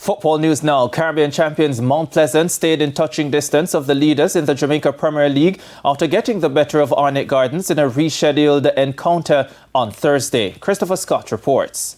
Football news now. Caribbean champions Mount Pleasant stayed in touching distance of the leaders in the Jamaica Premier League after getting the better of Arnett Gardens in a rescheduled encounter on Thursday. Christopher Scott reports.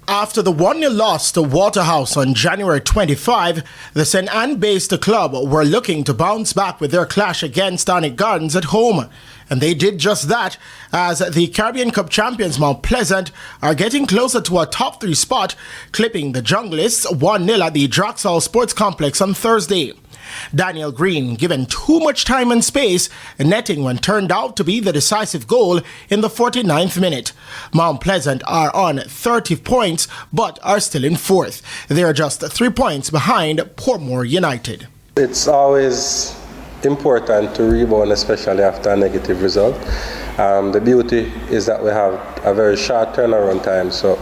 After the 1-0 loss to Waterhouse on January 25, the St. Anne-based club were looking to bounce back with their clash against Arnett Gardens at home. And they did just that, as the Caribbean Cup champions Mount Pleasant are getting closer to a top 3 spot, clipping the Junglists 1-0 at the Draxall Sports Complex on Thursday. Daniel Green given too much time and space, netting when turned out to be the decisive goal in the 49th minute. Mount Pleasant are on 30 points but are still in 4th. They are just 3 points behind Portmore United. It's always important to rebound, especially after a negative result. The beauty is that we have a very short turnaround time, so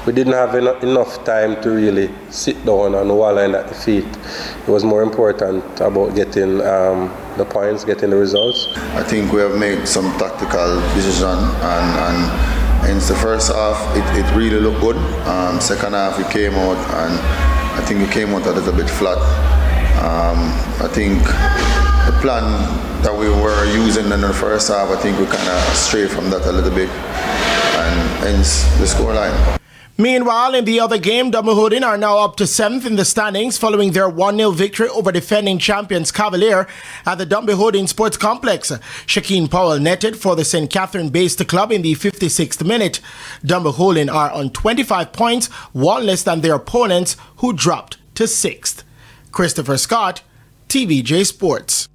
we didn't have enough time to really sit down and wallow in at the feet. It was more important about getting the points, getting the results. I think we have made some tactical decisions, and in the first half it really looked good. Second half we came out, and I think we came out a little bit flat. I think the plan that we were using in the first half, I think we kind of strayed from that a little bit, and hence the scoreline. Meanwhile, in the other game, Dumbarton are now up to 7th in the standings following their 1-0 victory over defending champions Cavalier at the Dumbarton Sports Complex. Shakeen Powell netted for the St. Catherine-based club in the 56th minute. Dumbarton are on 25 points, one less than their opponents, who dropped to 6th. Christopher Scott, TVJ Sports.